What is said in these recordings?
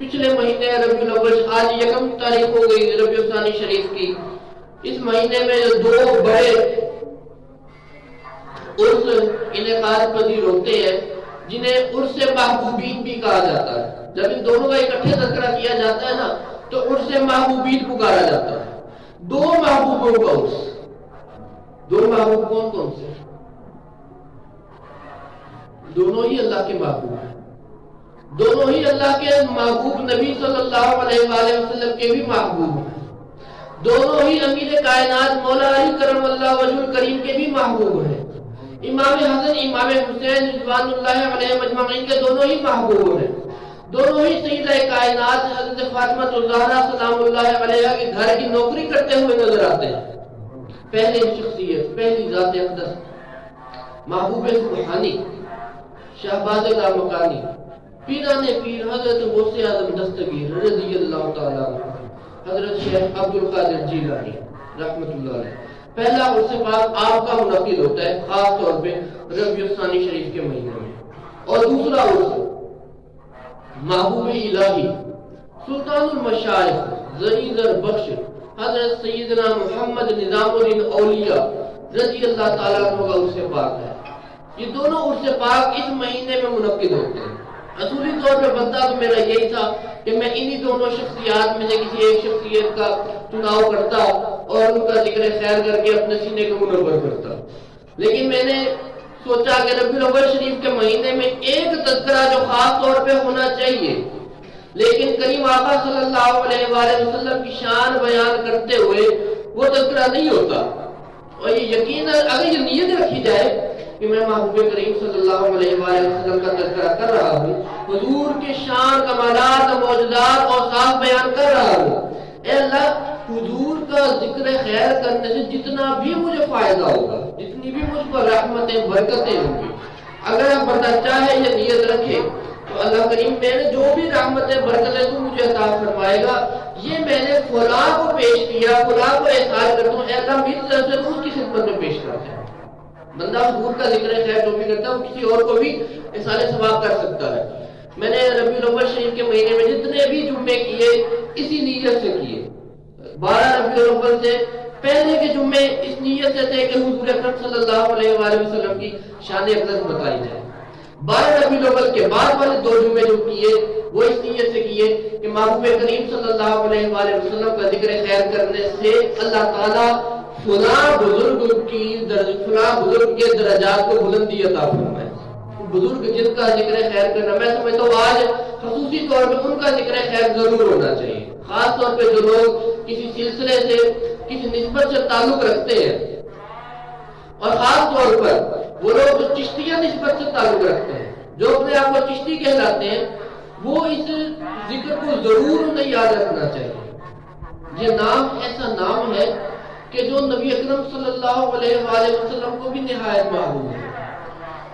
پچھلے مہینے ربیع الاول، آج 1 تاریخ ہو گئی ربیع الثانی شریف کی، اس مہینے میں جو 2 بڑے عرس انعقاد پذیر ہوتے ہیں جنہیں عرس محبوبین بھی کہا جاتا ہے۔ جب ان دونوں کا اکٹھے تذکرہ کیا جاتا ہے نا تو عرس محبوبین پکارا جاتا ہے۔ 2 محبوبوں کا عرس، 2 محبوب کون کون سے؟ دونوں ہی اللہ کے محبوب ہیں، دونوں ہی اللہ کے محبوب نبی صلی اللہ علیہ وآلہ وسلم کے بھی محبوب ہیں، دونوں ہی امیر کائنات مولا علی کرم اللہ وجہ الکریم کے بھی محبوب ہیں۔ امام حسن امام حسین رضوان اللہ علیہ مجمعین کے دونوں ہی محبوب ہیں، دونوں ہی سیدہ کائنات حضرت فاطمہ الزہرا سلام اللہ علیہ کے گھر کی نوکری کرتے ہوئے نظر آتے ہیں۔ پہلی شخصیت، پہلی ذات اقدس، محبوب سبحانی، شہباز لامکانی، پیران پیر حضرت غوث اعظم دستگیر رضی اللہ تعالیٰ عنہ، حضرت شیخ عبد القادر جیلانی رحمۃ اللہ علیہ۔ پہلا عرس پاک آپ کا منعقد ہوتا ہے خاص طور پہ ربیع الثانی شریف کے مہینے میں، اور دوسرا عرس محبوب الہی سلطان المشائخ زری زر بخش حضرت سیدنا محمد نظام الدین اولیاء رضی اللہ تعالیٰ عنہ کا عرس پاک ہے۔ یہ دونوں عرس پاک اس مہینے میں منعقد ہوتے ہیں۔ اصولی طور پہ بنتا تو میرا یہی تھا کہ میں انہی دونوں شخصیات میں سے کسی ایک شخصیت کا چناؤ کرتا اور ان کا ذکر خیر کر کے اپنے سینے کو منور کرتا، لیکن میں نے سوچا کہ ربیع الاول شریف کے مہینے میں ایک تذکرہ جو خاص طور پہ ہونا چاہیے، لیکن کریم آقا صلی اللہ علیہ وآلہ وسلم کی شان بیان کرتے ہوئے وہ تذکرہ نہیں ہوتا۔ اور یہ یقیناً اگر یہ نیت رکھی جائے کہ میں محبوب کریم صلی اللہ علیہ وآلہ وسلم کا تذکرہ کر رہا ہوں، حضور کے شان کمالات معجزات اور صاف بیان کر رہا ہوں، اے اللہ حضور کا ذکر خیر کرنے سے جتنا بھی مجھے فائدہ ہوگا، جتنی بھی مجھ پر رحمتیں برکتیں ہوں گی، اگر آپ بڑا چاہے یہ نیت رکھے تو اللہ کریم میں نے جو بھی رحمتیں برکتیں تو مجھے عطا فرمائے گا، یہ میں نے فلاں کو پیش کیا، فلاں کو احسان کرتا ہوں، اے اللہ میری طرف سے اس کی خدمت میں پیش کرتے ہیں۔ بندہ حضور کا ذکر خیر جو بھی کرتا ہے وہ کسی اور کو بھی احسان ثواب کر سکتا ہے۔ میں نے ربیع الاول شریف کے مہینے میں جتنے بھی جمعے کیے اسی نیت سے کیے۔ 12 ربیع الاول سے پہلے کے جمعے اس نیت سے تھے کہ حضور اکرم صلی اللہ علیہ وآلہ وسلم کی شان اقدس بتائی جائے۔ 12 ربیع الاول کے بعد والے 2 جمعے جو کیے وہ اس نیت سے کیے کہ محبوب کریم صلی اللہ علیہ وآلہ وسلم کا ذکر خیر کرنے سے اللہ تعالیٰ فلاں بزرگ کے درجات کو بلندی عطا فرمائے۔ بزرگ جن کا ذکر خیر کرنا، میں سمجھتا ہوں آج خصوصی طور پہ ان کا ذکر خیر ضرور ہونا چاہیے، خاص طور پہ جو لوگ کسی سلسلے سے کسی نسبت سے تعلق رکھتے ہیں، اور خاص طور پر وہ لوگ جو چشتیہ نسبت سے تعلق رکھتے ہیں، جو اپنے آپ کو چشتی کہلاتے ہیں، وہ اس ذکر کو ضرور انہیں یاد رکھنا چاہیے۔ یہ نام ایسا نام ہے کہ جو نبی اکرم صلی اللہ علیہ وآلہ وسلم کو بھی نہایت محبوب ہے۔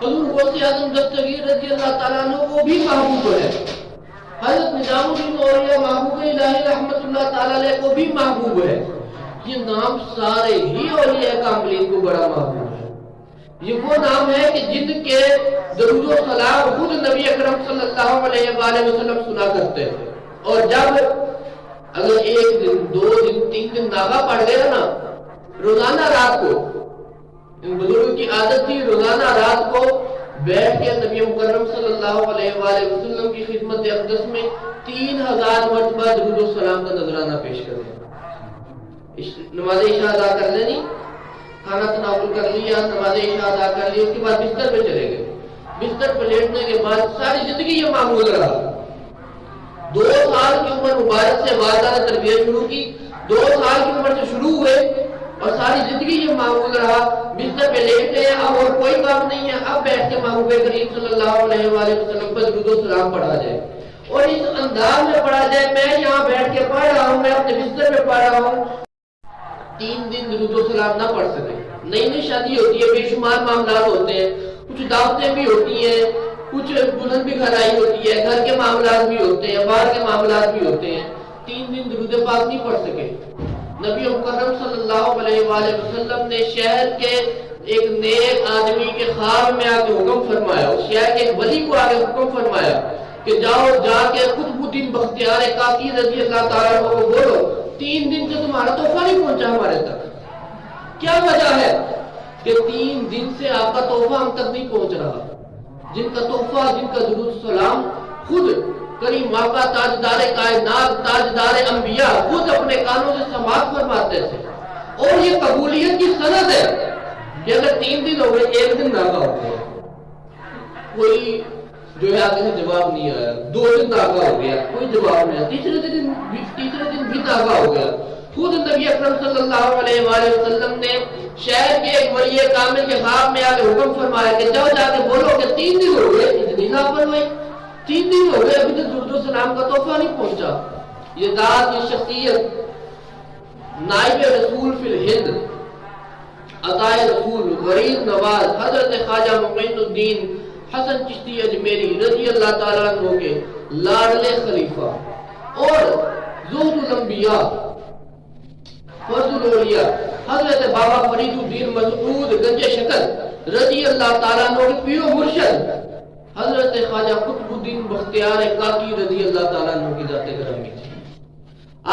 حضور غوث اعظم دستگیر رضی اللہ تعالیٰ عنہ کو بھی محبوب ہے، حضرت نظام الدین اولیاء محبوب الہی رحمت اللہ تعالیٰ علیہ کو بھی محبوب ہے۔ یہ نام سارے ہی اولیاء کاملین کو بڑا محبوب ہے۔ یہ وہ نام ہے کہ جن کے درود و سلام خود نبی اکرم صلی اللہ علیہ وآلہ وسلم سنا کرتے ہیں، اور جب اگر 1 دن 2 دن 3 دن ناغہ پڑھ گیا نا، روزانہ رات کو ان بزرگوں کی عادت تھی روزانہ رات کو بیٹھ کے نبی مکرم صلی اللہ علیہ وآلہ وسلم کی خدمت اقدس میں 3000 مرتبہ درود و سلام کا نذرانہ پیش کر دیں۔ نماز عشاء ادا کر لینی، کھانا تناول کر لیا، نماز عشاء ادا کر لی، اس کے بعد بستر پہ چلے گئے۔ بستر پہ لیٹنے کے بعد ساری زندگی یہ معمول رہا۔ 2 سال کی عمر مبارک سے والدہ نے تربیت شروع کی، 2 سال کی عمر سے شروع ہوئے اور ساری زندگی یہ معمول رہا۔ بستر پہ لیٹے ہیں، اب اور کوئی کام نہیں ہے، اب بیٹھ کے محبوب کریم صلی اللہ علیہ وآلہ وسلم پر درود و سلام پڑھا جائے، اور اس انداز میں پڑھا جائے میں یہاں بیٹھ کے پڑھ رہا ہوں، میں اپنے بستر پہ پڑھ رہا ہوں۔ 3 دن درود و سلام نہ پڑھ سکے، نئی شادی ہوتی ہے، بے شمار معاملات ہوتے ہیں، کچھ دعوتیں بھی ہوتی ہیں، کچھ بلند بھی گھرائی ہوتی ہے، گھر کے معاملات بھی ہوتے ہیں، باہر کے معاملات بھی ہوتے ہیں، 3 دن درود پاک نہیں پڑھ سکے۔ نبی مکرم صلی اللہ علیہ وآلہ وسلم نے شہر کے ایک نیک آدمی کے خواب میں آ کے حکم فرمایا، اس شہر کے ایک ولی کو آ کے حکم فرمایا کہ جاؤ جا کے قطب الدین بختیار کاکی رضی اللہ تعالیٰ عنہ کو بولو 3 دن سے تمہارا تحفہ نہیں پہنچا ہمارے تک۔ کیا وجہ ہے کہ 3 دن سے آپ کا تحفہ ہم تک نہیں پہنچ رہا؟ جن کا تحفہ، جن کا درود السلام خود کریم آقا تاجدار کائنات، تاجدار انبیاء خود اپنے کانوں سے سماعت فرماتے تھے، اور یہ قبولیت کی سند ہے کہ اگر 3 دن ہو گئے، 1 دن ناکا ہو گیا، کوئی جو ہے آگے سے جواب نہیں آیا، 2 دن ناکا ہو گیا، کوئی جواب نہیں آیا، تیسرے دن بھی ناکا ہو گیا، خود نبی اکرم صلی اللہ علیہ وآلہ وسلم نے شہر کے ایک ولی کامل کے خواب میں آگے حکم فرمایا کہ جاؤ جا کے بولو کہ 3 دن ہو گئے، اتنی لاپرواہی، 3 دن ہو گئے ابھی تک درود و سلام کا تحفہ نہیں پہنچا۔ یہ ذات، یہ شخصیت، نائب رسول فی الہند، عطائے رسول، غریب نواز، حضرت خواجہ معین الدین حسن چشتی اجمیری رضی اللہ تعالیٰ عنہ کے لاڈلے خلیفہ اور زہد الانبیاء، فرض الاولیاء، حضرت بابا فرید الدین مسعود گنج شکر رضی اللہ تعالیٰ عنہ کے پیر و مرشد حضرت خواجہ قطب الدین بختیار کاکی رضی اللہ تعالیٰ عنہ کی ذات گرامی تھی۔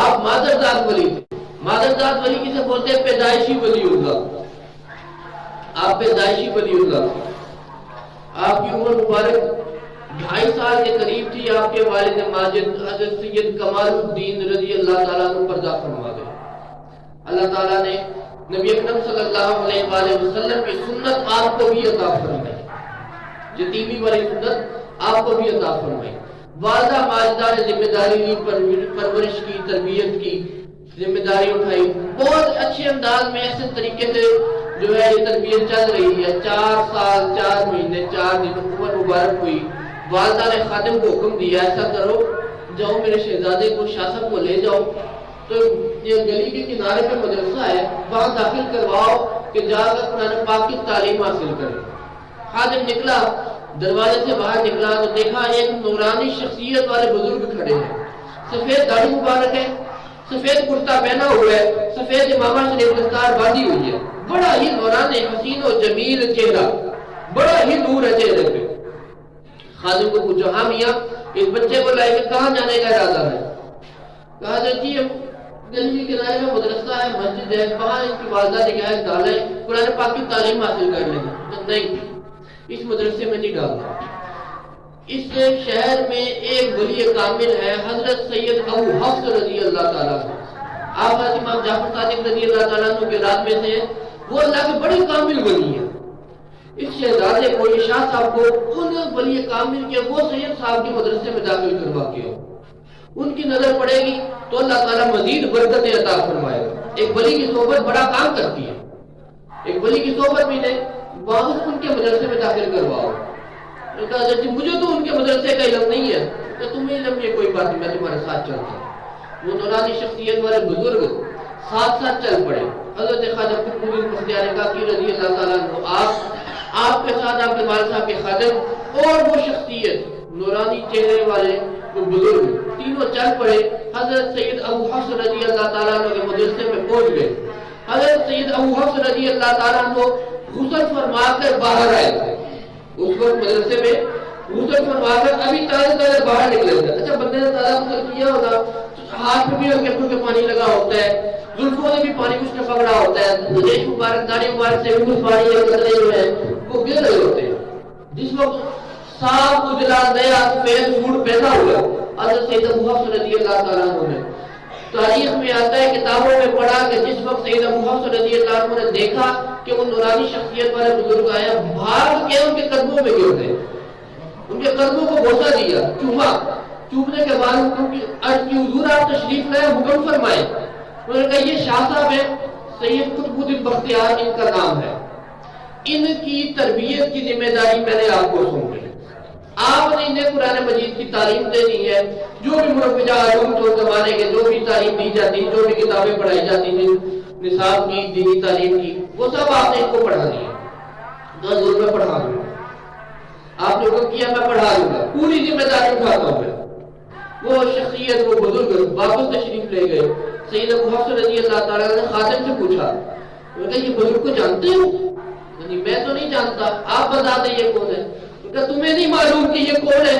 آپ مادرزاد ولی تھے۔ مادرزاد ولی کسے بولتے ہیں؟ پیدائشی ولی اللہ۔ آپ پیدائشی ولی اللہ، آپ کی عمر مبارک 2.5 سال کے قریب تھی، آپ کے والد ماجد حضرت سید کمال الدین رضی اللہ تعالیٰ عنہ پردہ فرما گئے۔ اللہ تعالیٰ نے نبی اکرم صلی اللہ علیہ وآلہ وسلم کی سنت آپ کو بھی عطا فرمائی، یتیمی والی سنت آپ کو بھی عطا فرمائی۔ والدہ ماجدہ نے ذمہ داری لی، پرورش کی، تربیت کی ذمہ داری اٹھائی، بہت اچھے انداز میں ایسے طریقے سے جو ہے یہ تربیت چل رہی ہے۔ 4 سال 4 مہینے 4 دن عمر مبارک ہوئی، والدہ نے خادم کو حکم دیا ایسا کرو، جاؤ میرے شہزادے کو شاہ صاحب کو لے جاؤ، تو یہ گلی کے کنارے پہ مدرسہ ہے، وہاں داخل کرواؤ کہ جا کر قرآن پاک کی تعلیم حاصل کرے۔ خادم نکلا، دروازے سے باہر نکلا تو دیکھا ایک نورانی شخصیت والے بزرگ کھڑے ہیں، سفید داڑھی مبارک ہے، سفید کرتا پہنا ہوا ہے، سفید امامہ شریف دستار باندھی ہوئی ہے، بڑا ہی نورانی حسین و جمیل چہرہ، بڑا ہی نور ہے چہرے پہ۔ خادم کو پوچھا، ہاں میاں اس بچے کو لائے کے کہاں جانے کا ارادہ ہے؟ کہا جی گلی کے کنارے میں مدرسہ ہے، مسجد ہے، وہاں ان کی والدہ نے کہا ہے ڈالیں، قرآن پاک کی تعلیم حاصل کر لیں گے۔ نہیں، اس مدرسے میں نہیں ڈالنا۔ اس شہر میں ایک ولی کامل ہے حضرت سید ابو حفص رضی اللہ تعالیٰ عنہ، آپ حضرت امام جعفر صادق رضی اللہ تعالیٰ عنہ کے رات میں سے، وہ اللہ کے بڑے کامل ولی ہیں۔ اس شہزادے کو، یہ شاہ صاحب کو ان ولی کامل کے وہ سید صاحب کے مدرسے میں داخل کروا کے ہو، ان کی نظر پڑے گی تو اللہ تعالیٰ مزید برکتیں عطا فرمائے گا۔ ایک ولی کی صحبت بڑا کام کرتی ہے، ایک ولی کی صحبت بھی نہیں، واپس ان کے مدرسے میں داخل کرواؤ۔ کہا جی مجھے تو ان کے مدرسے کا علم نہیں ہے، کہ تمہیں علم یہ کوئی بات نہیں، میں تمہارے ساتھ چلتا ہوں۔ وہ نورانی شخصیت والے بزرگ ساتھ ساتھ چل پڑے۔ حضرت خواجہ قطب الدین بختیار کاکی رضی اللہ تعالیٰ عنہ، آپ کے ساتھ آپ کے والد صاحب کے خادم اور وہ شخصیت نورانی چہرے والے وہ بزرگ تینوں چل پڑے، حضرت سید ابو حفص رضی اللہ تعالیٰ عنہ کے مدرسے میں پہنچ گئے۔ حضرت سید ابو حفص رضی اللہ تعالیٰ عنہ غسل فرما کر باہر آئے تھے، اس وقت مدرسے میں غسل فرما کر ابھی تازہ تازہ باہر نکلے تھے۔ اچھا بندے نے تازہ غسل کیا ہوگا، ہاتھ میں بھی ہلکے پھلکے پانی لگا ہوتا ہے، زلفوں میں بھی پانی کچھ نے پکڑا ہوتا ہے، ریش مبارک داڑھی مبارک سے بھی کچھ پانی کے قطرے جو ہیں وہ گر رہے ہوتے ہیں۔ جس وقت صاف اجلا نیا سفید سوٹ پہنا ہوا حضرت سید ابو حفص رضی اللہ تعالیٰ عنہ نے، تاریخ میں آتا ہے کتابوں میں پڑھا کہ جس وقت سید ابو حفص رضی اللہ عنہ نے دیکھا کہ وہ نورانی شخصیت والے بزرگ آیا، بھاگ کے ان کے قدموں میں گر گئے، ان کے قدموں کو بوسہ دیا، چوما، چومنے کے بعد ان کی عرض کی حضور آپ تشریف لائے، حکم فرمائے۔ انہوں نے کہا یہ شاہ صاحب ہے، سید قطب الدین بختیار ان کا نام ہے، ان کی تربیت کی ذمہ داری میں نے آپ کو سونپی، آپ نے انہیں قرآن مجید کی تعلیم دینی ہے، جو بھی مروجہ علوم تو زمانے کے جو بھی تعلیم دی جاتی، جو بھی کتابیں پڑھائی جاتی تھیں نصاب کی، دینی تعلیم کی، وہ سب آپ نے ان کو پڑھا دیا۔ تو حضور میں پڑھا دوں گا، آپ نے حکم کیا میں پڑھا دوں گا، پوری ذمہ داری اٹھاتا ہوں میں۔ وہ شخصیت وہ بزرگ واپس تشریف لے گئے۔ سید ابو حفص رضی اللہ تعالیٰ نے خادم سے پوچھا، انہوں نے کہا یہ بزرگ کو جانتے ہو؟ میں تو نہیں جانتا، آپ بتا دیں یہ کون ہے؟ تمہیں نہیں معلوم کہ یہ کون ہے؟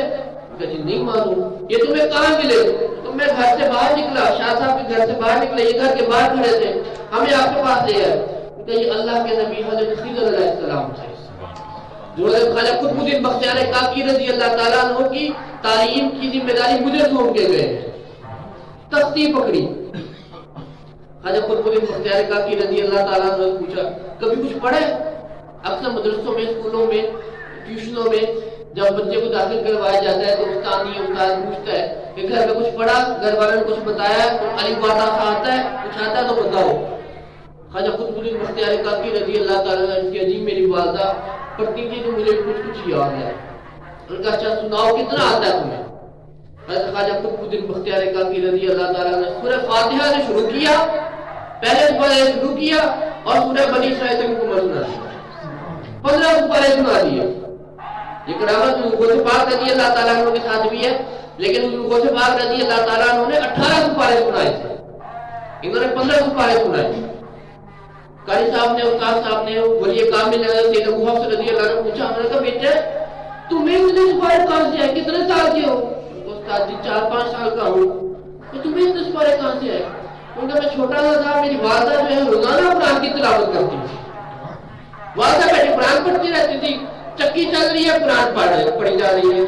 کہ جی نہیں معلوم. یہ تمہیں کہاں ملے؟ تم میں گھر سے باہر نکلا، شاہ صاحب کے گھر سے باہر نکلے، یہ گھر کے باہر کھڑے تھے، ہمیں آپ کے پاس لے آئے. کہ یہ اللہ کے نبی حضرت خضر علیہ السلام تھے جو خواجہ قطب الدین بختیار کاکی رضی اللہ تعالیٰ عنہ کی تعلیم کی ذمہ داری مجھے سونپ کے گئے. تختی پکڑی. خواجہ قطب الدین بختیار کاکی رضی اللہ تعالیٰ عنہ نے پوچھا کبھی کچھ پڑھے؟ اکثر مدرسوں میں، اسکولوں میں، ٹیوشنوں میں جب بچے کو داخل کروایا جاتا ہے تو استاد پوچھتا ہے کہ گھر میں کچھ پڑھا، گھر والوں نے کچھ بتایا، علی باتا آتا ہے، کچھ آتا ہے تو بتاؤ. خواجہ قطب الدین بختیار کاکی رضی اللہ تعالیٰ عنہ کی عجیب میری والدہ پڑھتی تھی تو مجھے کچھ یاد ہے. ان کا اچھا سناؤ کتنا آتا ہے تمہیں؟ خواجہ قطب الدین بختیار کاکی رضی اللہ تعالیٰ نے سورہ فاتحہ سے شروع کیا، پہلے سپارے شروع کیا اور سورہ بنی اسرائیل تک مکمل سنا دیا. 15 سپارے سنا دیے. یہ کرامت غوث پاک رضی اللہ تعالیٰ عنہ کے ساتھ بھی ہے، لیکن غوث پاک رضی اللہ تعالیٰ عنہ نے 18 سپارے سنائے تھے، انہوں نے 15 سپارے سنائے. قاری صاحب نے، استاد صاحب نے، ولی کامل سید ابو حفص رضی اللہ عنہ پوچھا، انہوں نے کہا بیٹے تمہیں اتنے سپارے کہاں سے آئے؟ کتنے سال کے ہو؟ استاد جی 4-5 سال کا ہوں. تو تمہیں اتنے سپارے کہاں سے آئے؟ ان کا میں چھوٹا سا تھا، میری والدہ جو ہے روزانہ قرآن کی تلاوت کرتی تھی. والدہ بیٹی قرآن پڑھتی رہتی تھی، چکی چل رہی ہے قرآن پڑھی جا رہی ہے،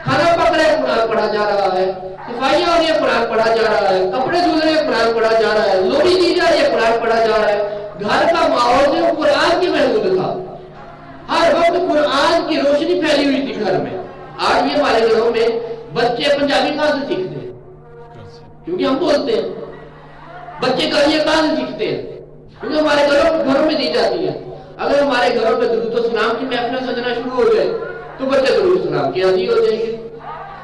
کھانا پک رہا ہے قرآن پڑھا جا رہا ہے، صفائیاں ہو رہی ہے قرآن پڑھا جا رہا ہے، کپڑے دھل رہے ہیں قرآن پڑھا جا رہا ہے، لوڑی دی جا رہی ہے قرآن پڑھا جا رہا ہے. گھر کا ماحول جو قرآن کی محدود تھا، ہر وقت قرآن کی روشنی پھیلی ہوئی تھی گھر میں. آج یہ ہمارے گھروں میں بچے پنجابی کہاں سے سیکھتے ہیں؟ کیونکہ ہم بولتے ہیں. بچے گالیاں کہاں سے سیکھتے ہیں؟ کیونکہ ہمارے گھروں میں دی جاتی ہے. اگر ہمارے گھروں میں درود و سلام کی محفلیں سجنا شروع ہو جائے تو بچے درود و سلام کی عادی ہو جائیں گے.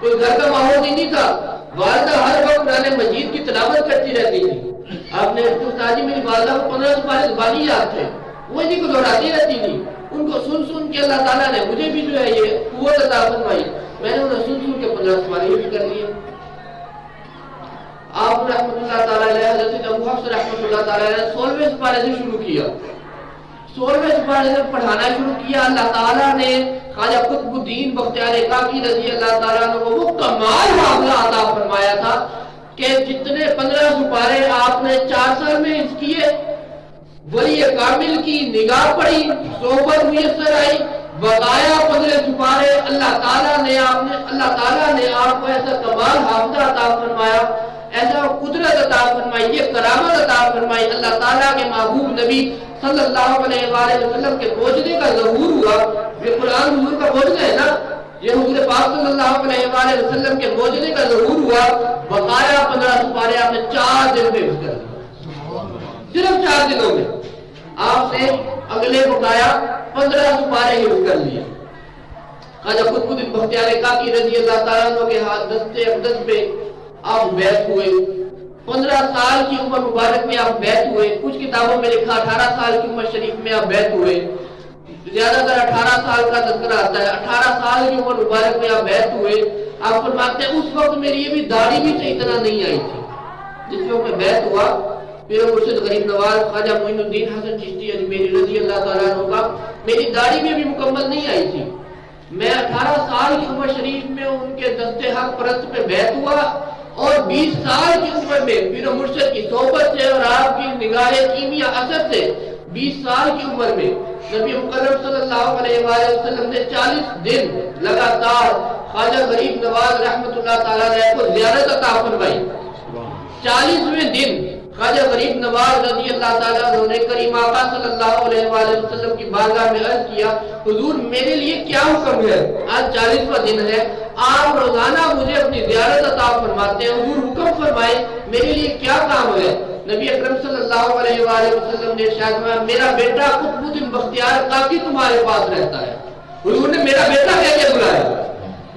کوئی گھر کا ماحول ہی نہیں تھا. والدہ ہر وقت قرآن مجید کی تلاوت کرتی رہتی تھی. آپ نے استاد جی میری والدہ کو 15 سپارے زبانی یاد تھے، وہ انہیں کو دہراتی رہتی تھی. ان کو سن کے اللہ تعالیٰ نے مجھے بھی جو ہے یہ قوت عطا فرمائی، میں نے انہیں سن کے 15 سپارے حفظ کر لیے. آپ رحمۃ اللہ تعالیٰ علیہ حضرت ابو حفص رحمۃ اللہ تعالیٰ علیہ 16ویں سپارے سے شروع کیا. 16ویں سپارے سے پڑھانا شروع کیا. اللہ تعالیٰ نے خواجہ قطب الدین بختیار کاکی رضی اللہ تعالیٰ عنہ کو وہ کمال حافظہ عطا فرمایا تھا کہ جتنے 15 سپارے آپ نے 4 سال میں حفظ کیے، ولی کامل کی نگاہ پڑی، صحبت میسر آئی، بقایا 15 سپارے اللہ تعالیٰ نے آپ کو ایسا کمال حافظہ عطا فرمایا، ایسا قدرت عطا فرمائی، یہ کرامت عطا فرمائی. اللہ تعالیٰ کے محبوب نبی صلی اللہ علیہ وآلہ وسلم کے موجزے کا ظہور ہوا. یہ قرآن حضور کا موجزہ ہے نا، یہ حضور پاک صلی اللہ علیہ وآلہ وسلم کے موجزے کا ظہور ہوا. بقایا 15 سپارے آپ نے 4 دن میں حفظ کر دیا. صرف 4 دنوں میں آپ نے اگلے بقایا 15 سپارے حفظ کر لیے. خواجہ قطب الدین بختیار کاکی رضی اللہ تعالیٰ عنہ کے ہاتھ دستے اقدس پہ آپ بیعت ہوئے. 15 سال کی عمر مبارک میں آپ بیعت ہوئے. کچھ کتابوں میں لکھا 18 سال کی عمر شریف میں آپ بیعت ہوئے. زیادہ تر 18 سال کا تذکرہ آتا ہے. 18 سال کی عمر مبارک میں آپ بیعت ہوئے. آپ فرماتے ہیں اس وقت میری یہ بھی داڑھی بھی صحیح طرح نہیں آئی تھی. جس وقت میں بیعت ہوا پھر مرشد غریب نواز خواجہ معین الدین حسن چشتی اجمیری رضی اللہ تعالیٰ عنہ کا میری داڑھی میں بھی مکمل نہیں آئی تھی. میں 18 سال کی عمر شریف میں ان کے دستے حق پرست پہ بیعت ہوا اور 20 سال کی عمر میں پیر و مرشد کی صحبت سے اور آپ کی نگاہ کیمیا اثر سے 20 سال کی عمر میں نبی مکرم صلی اللہ علیہ وآلہ وسلم نے 40 دن لگاتار خواجہ غریب نواز رحمۃ اللہ تعالیٰ علیہ کو زیارت عطا فرمائی. 40ویں دن خواجہ غریب نواز رضی اللہ تعالیٰ عنہ نے کریم آقا صلی اللہ علیہ وآلہ وسلم کی بارگاہ میں عرض کیا حضور میرے لیے کیا حکم ہے؟ آج 40واں دن ہے، آپ روزانہ مجھے اپنی زیارت عطا فرماتے ہیں، حضور حکم فرمائے میرے لیے کیا کام ہے؟ نبی اکرم صلی اللہ علیہ وآلہ وسلم نے ارشاد فرمایا میرا بیٹا قطب الدین بختیار کاکی تمہارے پاس رہتا ہے. حضور نے میرا بیٹا کہہ کے بلایا،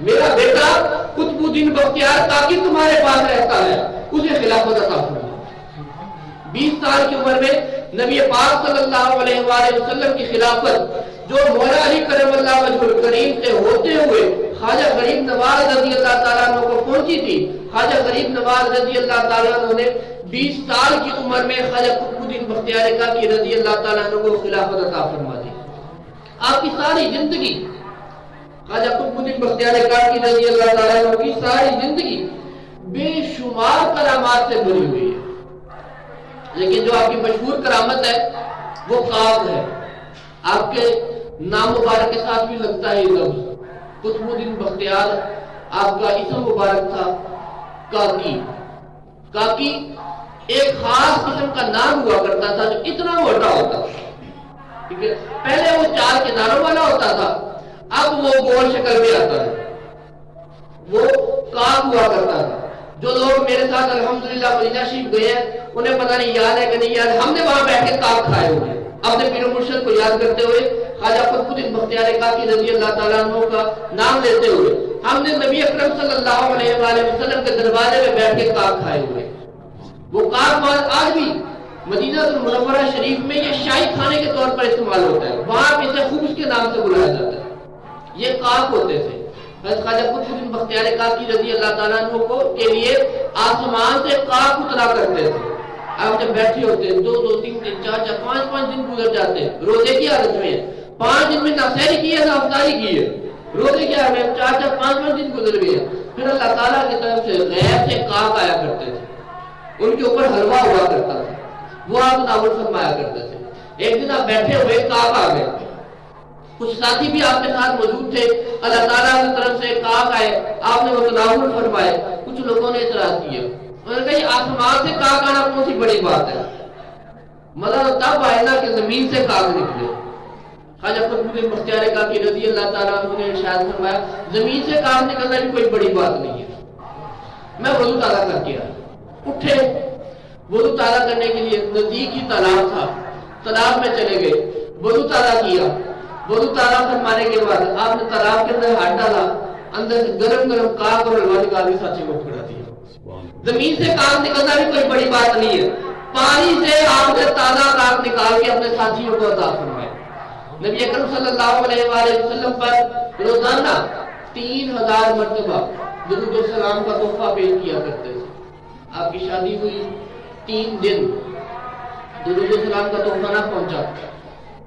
میرا بیٹا قطب الدین بختیار کاکی تمہارے پاس رہتا ہے، اسے خلافت عطا فرمایا. 20 سال کی عمر میں نبی پاک صلی اللہ علیہ وآلہ وسلم کی خلافت جو مولا علی کرم اللہ وجہ الکریم سے ہوتے ہوئے خواجہ غریب نواز رضی اللہ تعالیٰ عنہ کو پہنچی تھی. خواجہ غریب نواز رضی اللہ تعالیٰ عنہ نے 20 سال کی عمر میں خواجہ قطب الدین بختیار کاکی رضی اللہ تعالیٰ عنہ کو خلافت عطا فرما دی. آپ کی ساری زندگی خواجہ قطب الدین بختیار کاکی رضی اللہ تعالیٰ عنہ کی ساری زندگی بے شمار کرامات سے بھری ہوئی ہے، لیکن جو آپ کی مشہور کرامت ہے وہ کاغ ہے۔ آپ کے نام مبارک کے ساتھ بھی لگتا ہے یہ لفظ، قطب الدین بختیار آپ کا اسم مبارک تھا کاکی۔ کاکی ایک خاص قسم کا نام ہوا کرتا تھا جو اتنا موٹا ہوتا تھا، ٹھیک ہے، پہلے وہ 4 کناروں والا ہوتا تھا، اب وہ گول شکل میں آتا ہے، وہ کاغ ہوا کرتا تھا۔ جو لوگ میرے ساتھ الحمدللہ مدینہ شریف گئے ہیں انہیں پتہ نہیں یاد ہے کہ نہیں یاد، ہم نے وہاں بیٹھ کے کاغ کھائے ہوئے ہیں اپنے پیر و مرشد کو یاد کرتے ہوئے، خواجہ قطب الدین بختیار کاکی رضی اللہ تعالیٰ عنہ کا نام لیتے ہوئے ہم نے نبی اکرم صلی اللہ علیہ وآلہ وسلم کے دروازے میں بیٹھ کے کاغ کھائے ہوئے۔ وہ کاغ آج بھی مدینہ المنورہ شریف میں یہ شاہی کھانے کے طور پر استعمال ہوتا ہے، وہاں اسے خبز کے نام سے بلایا جاتا ہے۔ یہ کاغ ہوتے تھے۔ حضرت خواجہ قطب الدین بختیار کاکی رضی اللہ تعالیٰ عنہ کو کے لیے آسمان سے کاغ اترا کرتے تھے۔ آپ جب بیٹھے ہوتے ہیں 2 3 4 5 دن گزر جاتے ہیں روزے کی حالت میں، 5 دن میں نہ سحری کی ہے نہ افطاری کی ہے، روزے کی حالت میں 4 5 دن گزر گئے، پھر اللہ تعالیٰ کی طرف سے غیب سے کاغ آیا کرتے تھے، ان کے اوپر حلوہ ہوا کرتا تھا، وہ آپ ناول فرمایا کرتے تھے۔ ایک دن آپ بیٹھے ہوئے کاغ آ گئے، کچھ ساتھی بھی آپ کے ساتھ موجود تھے، اللہ تعالیٰ کی طرف سے کاغ آئے، آپ نے وہ تناول فرمائے، کچھ لوگوں نے اعتراض کیا، انہوں نے کہا یہ آسمان سے کاغ آنا کون سی بڑی بات ہے، مطلب تب آئے نا کہ زمین سے کاغ نکلے۔ خواجہ قطب الدین بختیار کاکی رضی اللہ تعالیٰ عنہ نے ارشاد فرمایا زمین سے کاغ نکلنا بھی کوئی بڑی بات نہیں ہے۔ میں وضو تازہ کر کے اٹھے، وضو تازہ کرنے کے لیے نزدیک ہی تالاب تھا، تالاب میں چلے گئے، وضو تازہ کیا، وضو تازہ فرمانے کے بعد آپ نے تالاب کے اندر ہاتھ ڈالا، اندر سے گرم گرم کاغ اور حلوہ نکال کے ساتھ کو پکڑا دیا۔ زمین سے کاغ نکلنا بھی کوئی بڑی بات نہیں ہے، پانی سے آپ نے تازہ کاغ نکال کے اپنے ساتھیوں کو عطا فرمایا۔ نبی اکرم صلی اللہ علیہ وآلہ وسلم پر روزانہ 3000 مرتبہ درود و سلام کا تحفہ پیش کیا کرتے تھے۔ آپ کی شادی ہوئی 3 دن درود و سلام کا تحفہ نہ پہنچا،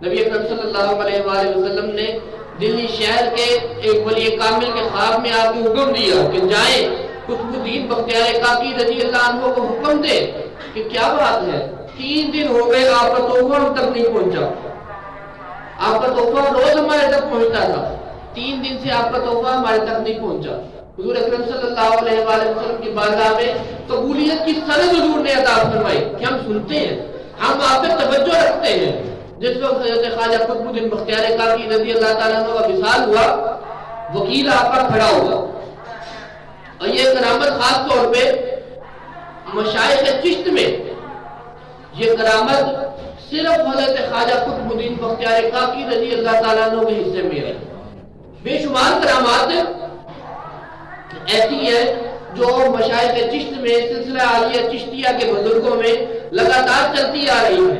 نبی اکرم صلی اللہ علیہ وآلہ وسلم نے دلی شہر کے ایک ولی کامل کے خواب میں آپ کو حکم دیا کہ جائیں قطب الدین بختیار کاکی رضی اللہ عنہ کو حکم دے کہ کیا بات ہے 3 دن ہو گئے آپ کا تحفہ ہم تک نہیں پہنچا، آپ کا تحفہ روز ہمارے تک پہنچتا تھا، 3 دن سے آپ کا تحفہ ہمارے تک نہیں پہنچا۔ حضور اکرم صلی اللہ علیہ وآلہ وسلم کی بارگاہ میں قبولیت کی سند حضور نے عطا فرمائی کہ ہم سنتے ہیں، ہم آپ پہ توجہ رکھتے ہیں۔ جس وقت حضرت خواجہ قطب الدین بختیار کاکی رضی اللہ تعالیٰ عنہ کا وصال ہوا، وکیل آپ کا کھڑا ہوا، اور یہ کرامت خاص طور پہ مشائخ چشت میں یہ کرامت صرف حضرت خواجہ قطب الدین بختیار کاکی رضی اللہ تعالیٰ عنہ کے حصے میں ہے۔ بے شمار کرامات ایسی ہے جو مشائخ چشت میں سلسلہ عالیہ چشتیہ کے بزرگوں میں لگاتار چلتی آ رہی ہے،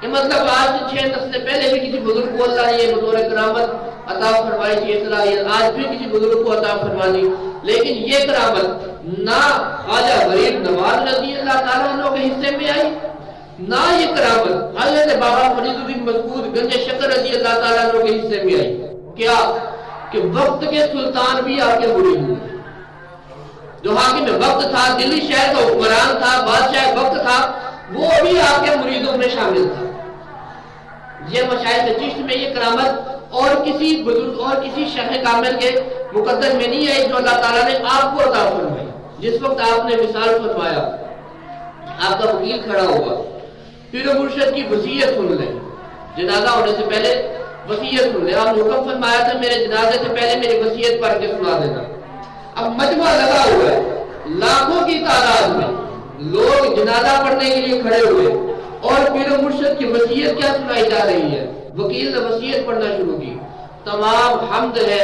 کہ مطلب آج سے 6 نسلیں پہلے بھی کسی بزرگ کو اللہ نے یہ بطور کرامت عطا فرمائی تھی، صلاحیت آج بھی کسی بزرگ کو عطا فرما دی، لیکن یہ کرامت نہ خواجہ غریب نواز رضی اللہ تعالیٰ عنہ کے حصے میں آئی، نہ یہ کرامت حضرت بابا فرید الدین مسعود گنج شکر رضی اللہ تعالیٰ عنہ کے حصے میں آئی۔ کیا کہ وقت کے سلطان بھی آپ کے مرید ہوئے، جو حاکم وقت تھا، دلی شہر کا حکمران تھا، بادشاہ وقت تھا، وہ بھی آپ کے مریدوں میں شامل تھا۔ یہ مشائخ چشت میں یہ کرامت اور کسی بزرگ اور کسی شیخ کامل کے مقدر میں نہیں آئی جو اللہ تعالیٰ نے آپ کو عطا فرمائی۔ جس وقت آپ نے مثال فرمایا، آپ کا وکیل کھڑا ہوا، پیر و مرشد کی وصیت سن لیں، جنازہ ہونے سے پہلے وصیت سن لیں، آپ نے حکم فرمایا تھا میرے جنازے سے پہلے میری وصیت پڑھ کے سنا دینا۔ اب مجمع لگا ہوا ہے، لاکھوں کی تعداد میں لوگ جنازہ پڑھنے کے لیے کھڑے ہوئے، اور پیر و مرشد کی وصیت کیا سنائی جا رہی ہے؟ وکیل نے وصیت پڑھنا شروع کی۔ تمام حمد ہے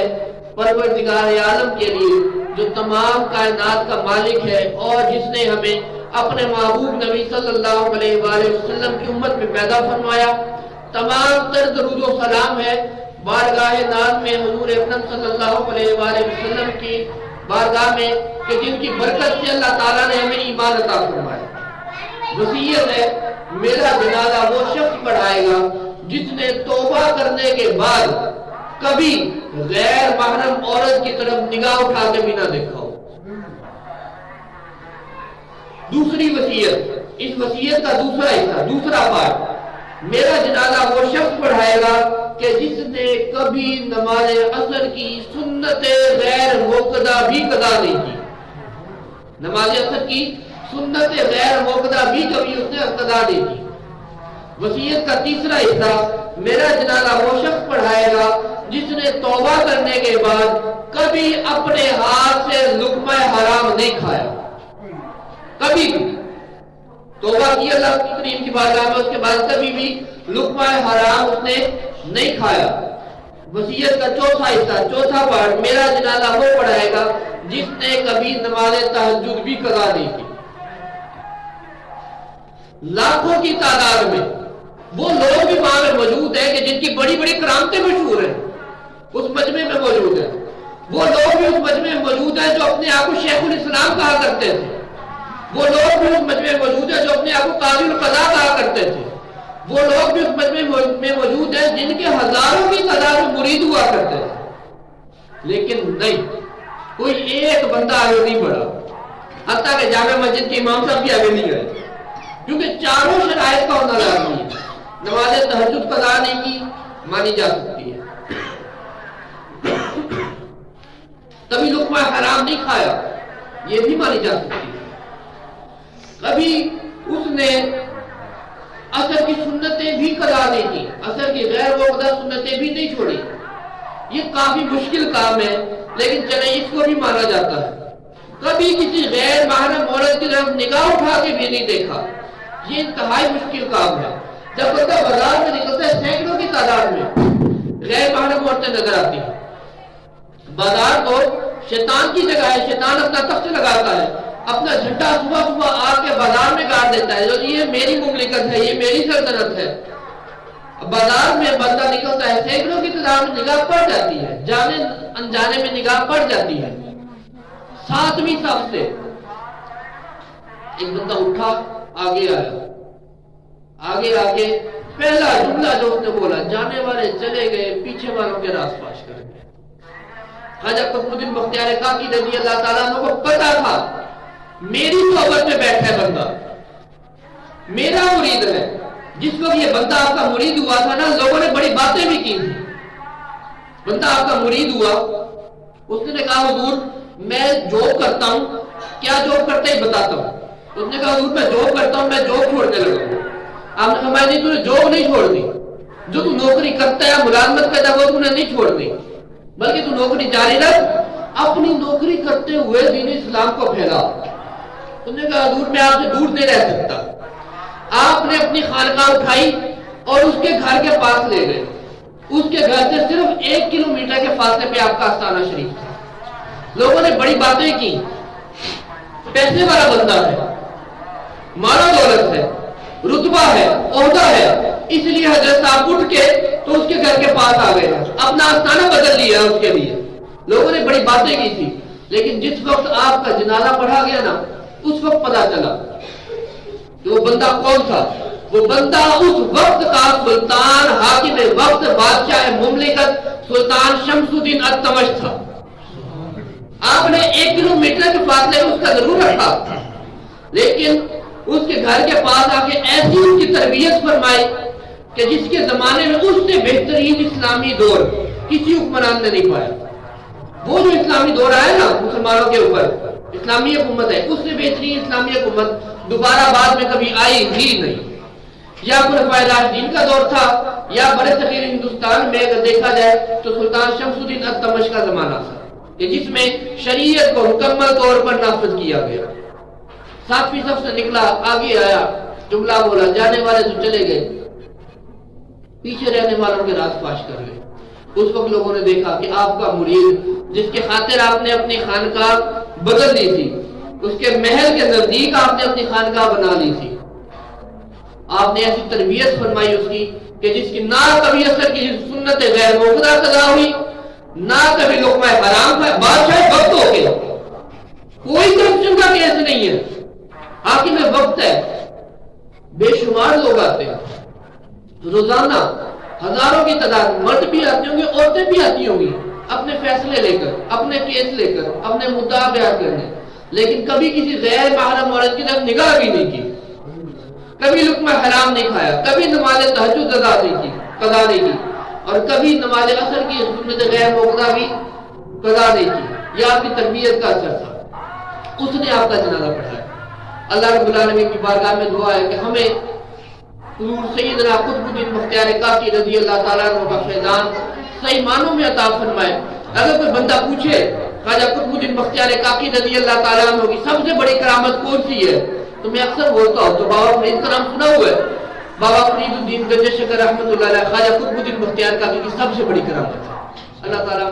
پروردگار عالم کے لیے جو تمام کائنات کا مالک ہے اور جس نے ہمیں اپنے محبوب نبی صلی اللہ علیہ وآلہ وسلم کی امت میں پیدا فرمایا۔ تمام تر درود و سلام ہے بارگاہ ناز میں حضور اکرم صلی اللہ علیہ وآلہ وسلم کی بارگاہ میں کہ جن کی برکت سے اللہ تعالیٰ نے ہمیں ایمان عطا فرمایا۔ وصیت ہے میرا جنازہ وہ شخص پڑھائے گا جس نے توبہ کرنے کے بعد کبھی غیر محرم عورت کی طرف نگاہ اٹھا کے بھی نہ دیکھا ہو۔ دوسری وصیت، اس وصیت کا دوسرا حصہ، دوسرا پارٹ، میرا جنازہ وہ شخص پڑھائے گا کہ جس نے کبھی نماز عصر کی سنت غیر موقدہ بھی قضا نہیں کی۔ نماز عصر کی سنت غیر موقدہ بھی کبھی اس نے قضا نہیں کی۔ وصیت کا تیسرا حصہ، میرا جنازہ وہ شخص پڑھائے گا جس نے توبہ کرنے کے بعد کبھی اپنے ہاتھ سے لقمہ حرام نہیں کھایا، کبھی بھی توبہ کی اللہ کریم کی بارگاہ میں، اس کے بعد کبھی بھی لقمہ حرام اس نے نہیں کھایا۔ وصیت کا چوتھا حصہ، چوتھا پارٹ، میرا جنازہ وہ پڑھائے گا جس نے کبھی نماز تہجد بھی قضا نہیں کی۔ لاکھوں کی تعداد میں وہ لوگ بھی وہاں میں موجود ہیں کہ جن کی بڑی بڑی کرامتیں مشہور ہیں، اس مجمع میں موجود ہیں۔ وہ لوگ بھی اس مجمع میں موجود ہیں جو اپنے آپ کو شیخ الاسلام کہا کرتے تھے۔ وہ لوگ بھی اس مجمع میں موجود ہیں جو اپنے آپ کو قاضی القضاء کہا کرتے تھے۔ وہ لوگ بھی اس مجمع میں موجود ہیں جن کے ہزاروں کی تعداد میں مرید ہوا کرتے تھے، لیکن نہیں، کوئی ایک بندہ آگے نہیں بڑھا، حتیٰ کہ جامع مسجد کے امام صاحب بھی آگے نہیں گئے، کیونکہ چاروں شرائط کا ہونا لازمی ہے۔ نماز تہجد قضا نہیں کی، مانی جا سکتی ہے، کبھی لقمہ حرام نہیں کھایا، یہ بھی مانی جا سکتی ہے، کبھی اس نے عصر کی سنتیں بھی قضا نہیں کی، عصر کی غیر موقدہ سنتیں بھی نہیں چھوڑی۔ یہ کافی مشکل کام ہے، لیکن چلیں اس کو بھی مانا جاتا ہے۔ کبھی کسی غیر محرم عورت کی طرف نگاہ اٹھا کے بھی نہیں دیکھا، یہ انتہائی مشکل کام ہے۔ جب بندہ بازار میں نکلتا ہے، سینکڑوں کی تعداد میں غیر محرم عورتیں نظر آتی ہیں۔ بازار تو شیطان کی جگہ ہے، شیطان اپنا تخت لگاتا ہے، اپنا جھنڈا صبح صبح آ کے بازار میں گاڑ دیتا ہے، جو یہ میری مملکت ہے، یہ میری سلطنت ہے۔ بازار میں بندہ نکلتا ہے، سینکڑوں کی تعداد میں نگاہ پڑ جاتی ہے، جانے انجانے میں نگاہ پڑ جاتی ہے۔ ساتویں صف سے ایک بندہ اٹھا، آگے آیا، آگے آگے پہلا جملہ جو اس نے بولا، جانے والے چلے گئے، پیچھے والوں کے راس پاش کر گئے۔ خواجہ قطب الدین بختیار کاکی رضی اللہ تعالیٰ عنہ کو پتا تھا میری صحبت میں بیٹھا ہے بندہ، میرا مرید ہے۔ جس وقت یہ بندہ آپ کا مرید ہوا تھا نا، لوگوں نے بڑی باتیں بھی کی تھی۔ بندہ آپ کا مرید ہوا، اس نے کہا حضور میں جاب کرتا ہوں، کیا جاب کرتا ہے بتاتا ہوں۔ اس نے کہا حضور میں جاب کرتا ہوں، میں جاب چھوڑنے لگا ہوں۔ آپ نے فرمایا نہیں، تو نے جاب نہیں چھوڑنی، جو تو نوکری کرتا ہے ملازمت کرتا ہے وہ تو نے نہیں چھوڑنی، بلکہ تو نوکری جاری رکھ، اپنی نوکری کرتے ہوئے دین اسلام کو پھیلا۔ اس نے کہا حضور میں آپ سے دور نہیں رہ سکتا۔ آپ نے اپنی خانقاہ اٹھائی اور اس کے گھر کے پاس لے گئے۔ اس کے گھر سے صرف 1 کلومیٹر کے فاصلے پہ آپ کا آستانہ شریف تھا۔ لوگوں نے بڑی باتیں کی، پیسے والا بندہ ہے، مال و دولت ہے، رتبہ ہے، عہدہ ہے، اس لیے حضرت صاحب اٹھ کے تو اس کے گھر کے پاس آ گئے، اپنا آستانہ بدل لیا اس کے لیے۔ لوگوں نے بڑی باتیں کی تھی، لیکن جس وقت آپ کا جنازہ پڑھا گیا نا، اس وقت پتا چلا کہ وہ بندہ کون تھا۔ وہ بندہ اس وقت کا سلطان، حاکم وقت، بادشاہ مملکت، سلطان شمس الدین التمش تھا۔ آپ نے 1 کلومیٹر کے فاصلے میں اس کا ضرور رکھا، لیکن اس کے گھر کے پاس آ کے ایسی اس کی تربیت فرمائی کہ جس کے زمانے میں اس سے بہترین اسلامی دور کسی حکمران نے نہیں پایا۔ وہ جو اسلامی دور آیا نا مسلمانوں کے اوپر، اسلامی حکومت ہے، اس سے بہترین اسلامی حکومت دوبارہ بعد میں کبھی آئی ہی نہیں۔ یا خلفائے راشدین کا دور تھا، یا برصغیر ہندوستان میں اگر دیکھا جائے تو سلطان شمس الدین التمش کا زمانہ تھا کہ جس میں شریعت کو مکمل طور پر نافذ کیا گیا۔ 7ویں صف سے نکلا، آگے آیا، جملہ بولا، جانے والے تو چلے گئے، پیچھے رہنے والوں کے راز پاش کر گئے۔ اس وقت لوگوں نے دیکھا کہ آپ کا مرید جس کے خاطر آپ نے اپنی خانقاہ بدل دی تھی، اس کے محل کے نزدیک آپ نے اپنی خانقاہ بنا لی تھی، آپ نے ایسی تربیت فرمائی اس کی کہ جس کی نہ کبھی اثر کی سنت غیر موقدہ قضا ہوئی، نہ کبھی لقمہ حرام کا، بادشاہ وقت ہو کے کوئی کرپشن کا کیس نہیں ہے، حاکم وقت ہے، بے شمار لوگ آتے ہیں روزانہ، ہزاروں کی تعداد، مرد بھی آتے ہوں گے، عورتیں بھی آتی ہوں گی اپنے فیصلے لے کر، اپنے کیس لے کر، اپنے مدعا بیان کرنے، لیکن کبھی کسی غیر محرم عورت کی طرف نگاہ بھی نہیں کی، کبھی لقمہ حرام نہیں کھایا، کبھی نماز تہجد قضا نہیں کی، اور کبھی نماز عصر کی سنت غیر موقع بھی قضا نہیں کی۔ یہ آپ کی تربیت کا اثر تھا، اس نے آپ کا جنازہ پڑھایا۔ اللہ رب العالمین کی بارگاہ میں دعا ہے کہ ہمیں حضور سیدنا قطب الدین بختیار کاکی رضی اللہ تعالیٰ عنہ کا فیضان صحیح معنوں میں عطا فرمائے۔ اگر کوئی بندہ پوچھے خواجہ قطب الدین بختیار کاکی رضی اللہ تعالیٰ عنہ کی سب سے بڑی کرامت کون سی ہے، تو میں اکثر بولتا ہوں تو بابا فرید کا نام سنا ہوا ہے، بابا فرید الدین گنج شکر رحمۃ اللہ علیہ خواجہ قطب الدین بختیار کاکی کی سب سے بڑی کرامت ہے۔ اللہ تعالیٰ